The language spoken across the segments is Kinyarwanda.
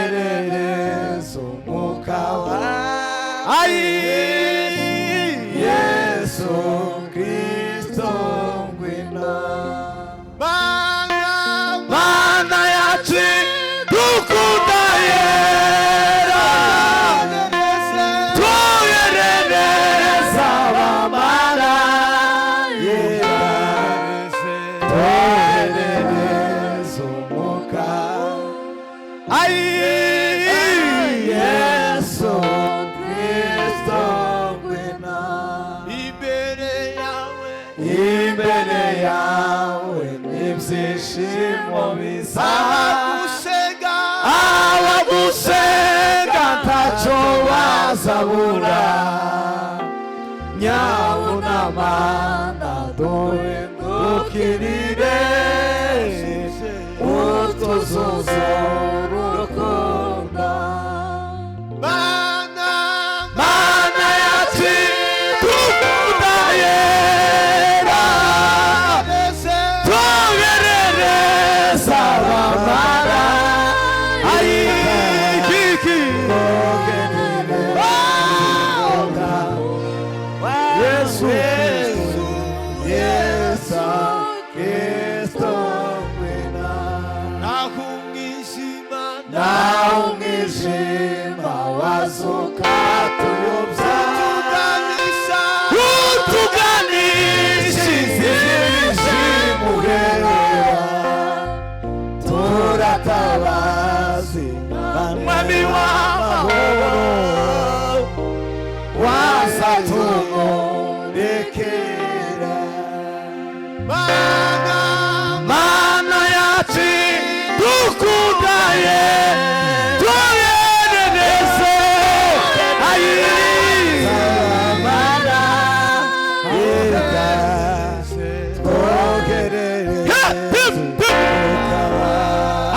twoherereza umwuka wawe Yesu Kristo ngwino Mana yacu dukunda yera twoherereza abamarayika twoherereza umwuka Yesu Kristo ngwino imbere yawe n'ibyishimo biza abagusenga ntacyo bazabura nyabuna Mana duhindukirire utuzuzo urukundo Mana yacu dukunda yera twoherereza abamarayika Yesu Kristo ngwino naho umwijima wazuka tuyobya utuganishize imuhera turatabazi mwami w'amahoro wazatumurikira Mana yacu dukunda twoherereze abamarayika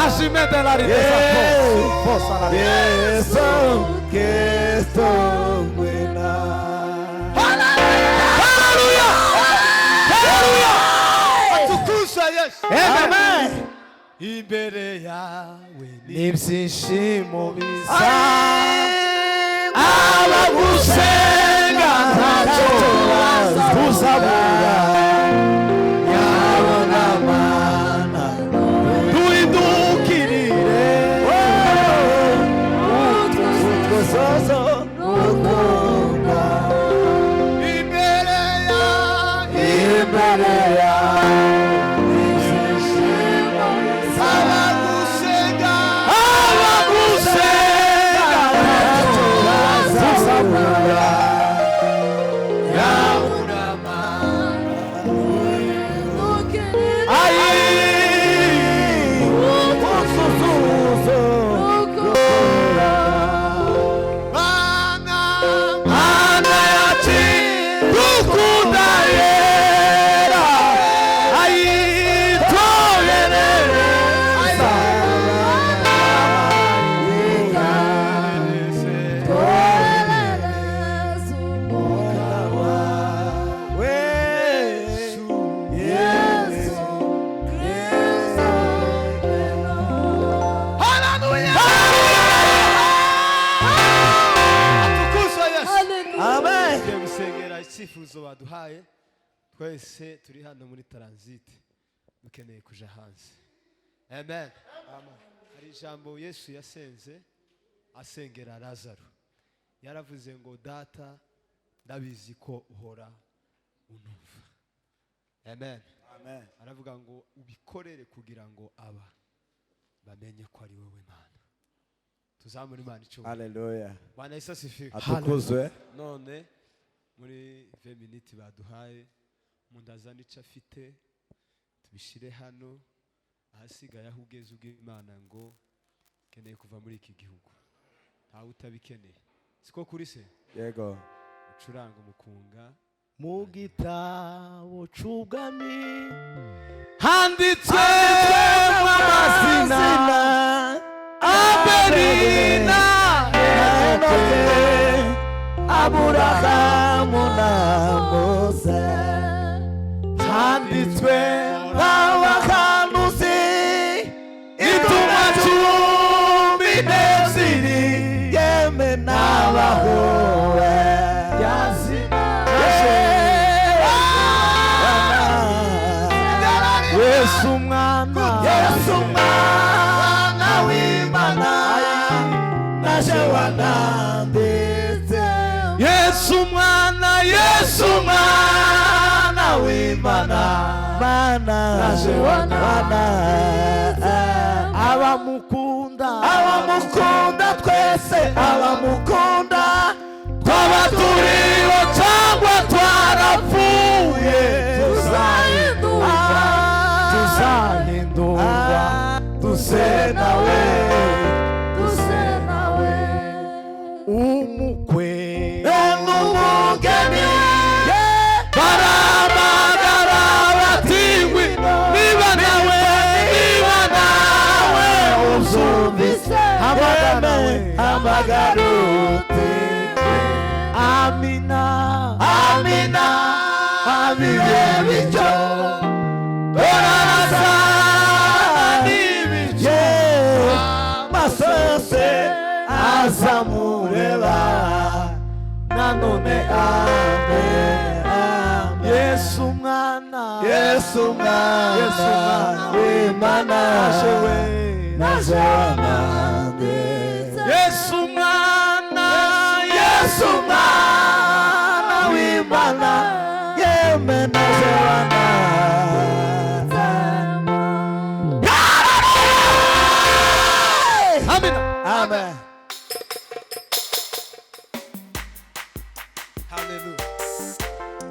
Ashimete la ridesa Yesu Kristo ngwino Haleluya Haleluya Atukuza Yesu Amen Imbere yawe n'ibyishimo biza abagusenga ntacyo bazabura nyabuna Mana duhindukirire utuzuzo urukundo imbere yawe icyifuzo baduhaye twese turi hano muri transit dukeneye kuja hanze amen hari ijambo Yesu yasenze asengera Lazaro yaravuze ngo data ndabizi ko uhora unumva amen aravuga ngo ubikorere kugira ngo aba bamenye ko ari wowe Mana tuzamure Imana icyo haleluya Bwana Yesu asifiwe atukuzwe none muri 20 minutes baduhaye umuntu azana icyo afite tubishire hano ahasigaye aho ugeze ubw'Imana ngo keneye kuva muri iki gihugu ntawe utabikeneye siko kuri se yego ucuranga umukunga mu gitabo c'ubwami handitswe amazina Aberina Aburahamu na Mose handitswe n'abahanuzi itumwa w'Imana naje wana abamukunda twese abamukunda twaba turiho cyangwa twarapfuye tuzahindurwa duse nawe umukwe n'umugeni baramagara batingwi niba nawe uzumvise amagarute amina abibe bityo dorarasa n'ibice masose azamureba nanone Yesu mwana w'Imana naje wanande Yesu mwana w'Imana yeme naje wanande Amen. Hallelujah.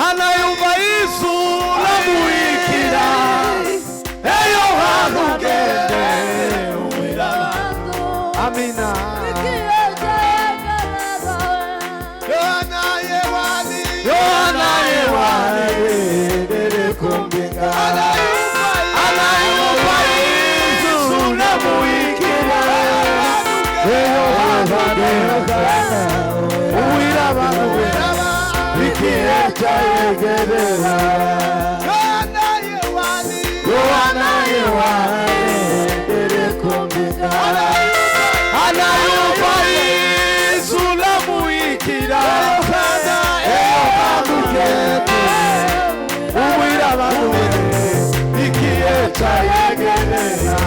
Anayumva izura muikira eyo harugende amina Yohana yewani dere kumbinga anayumva izura muikira eyo harugende ikihe cyayegereza Yohana yewani dere kumbinga anayumva izura muikira eyo harugende uwira abantu ikihe cyayegereza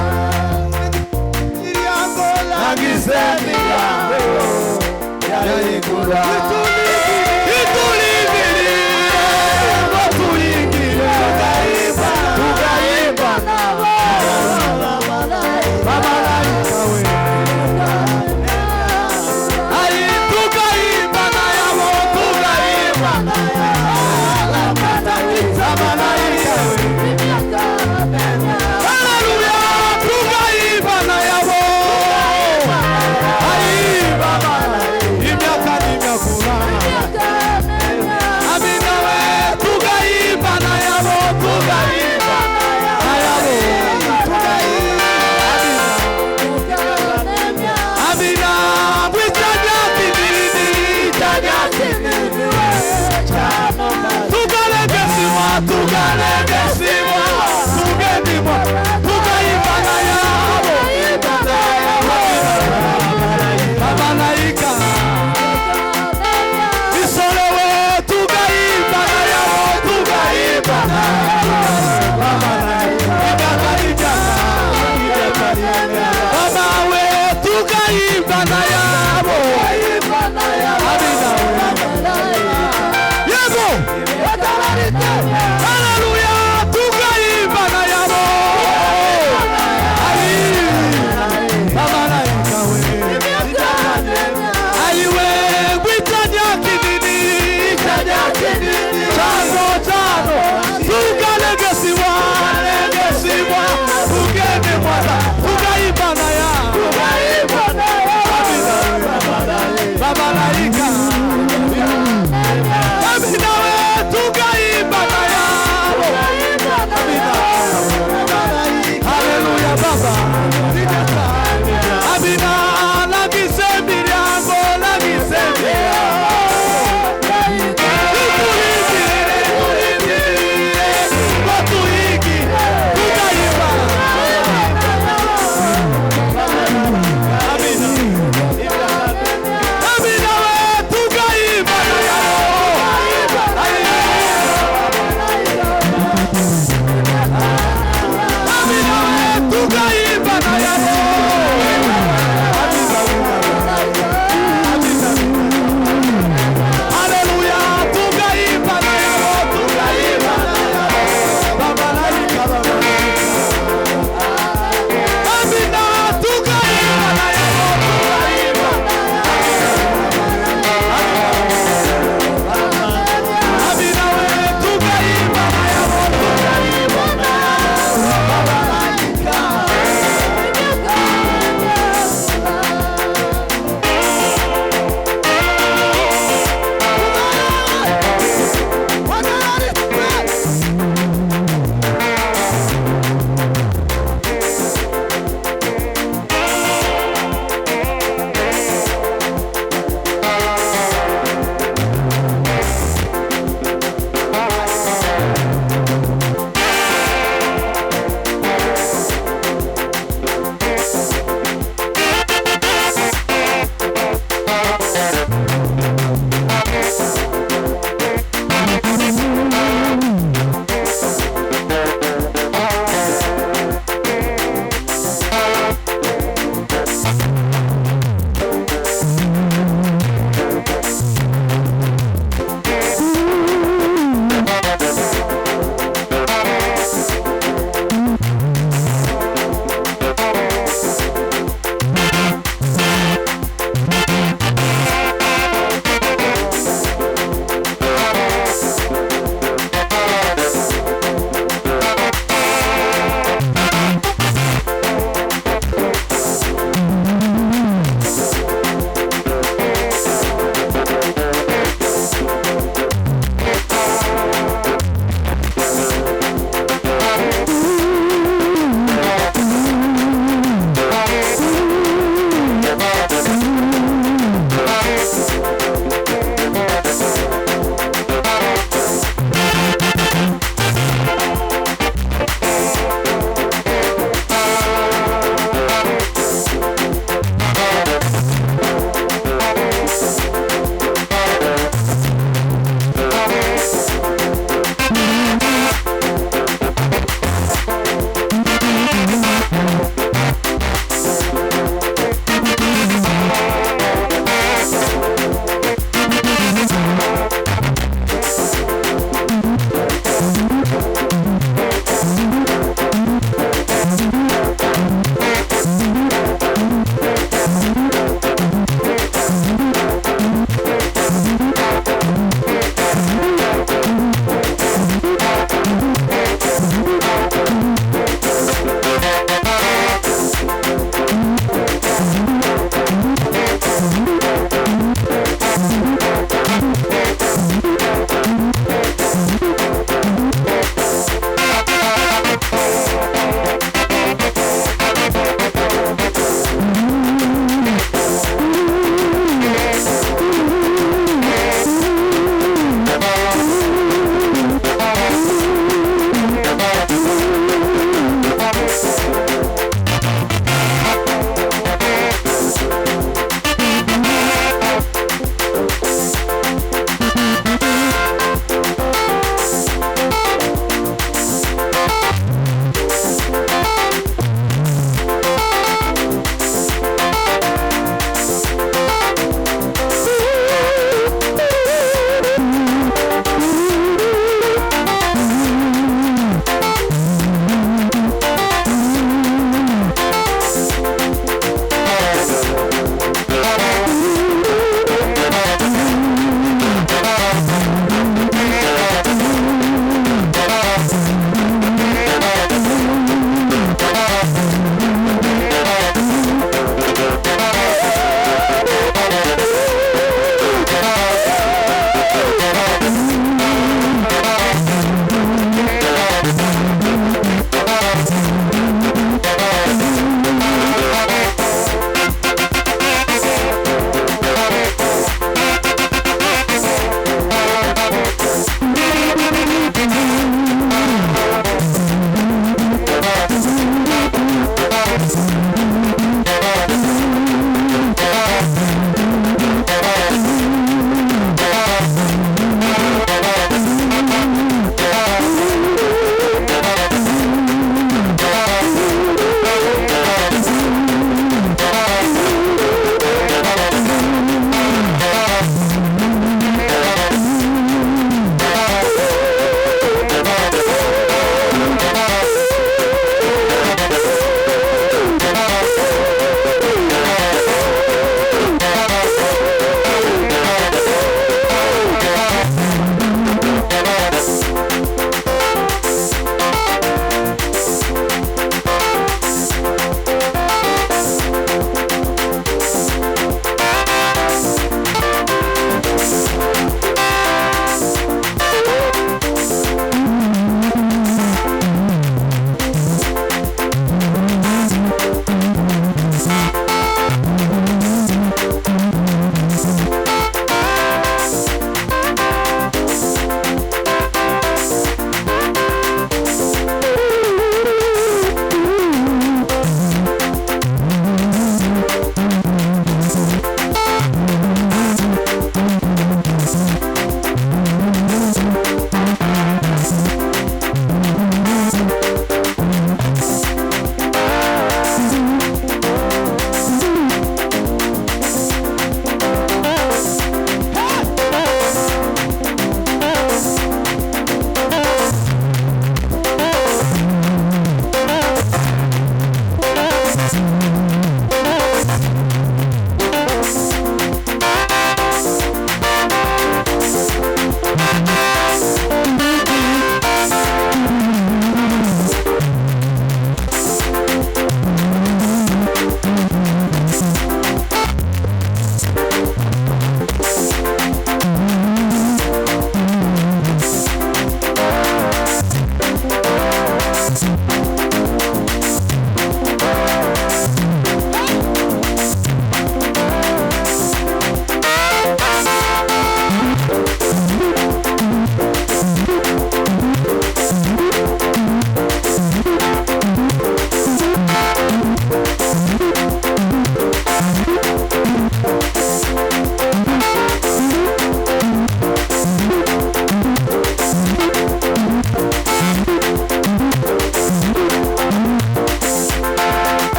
nagize migambo yayigura Imyaka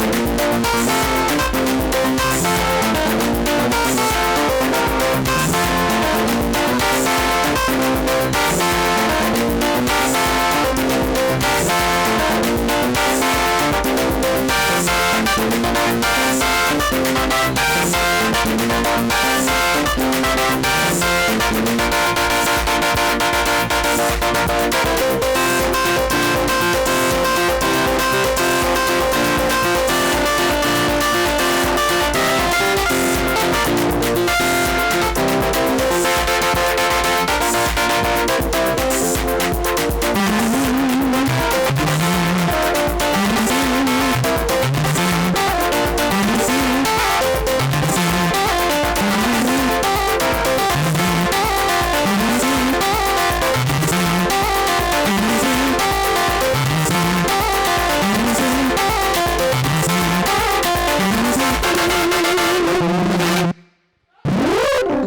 Amen.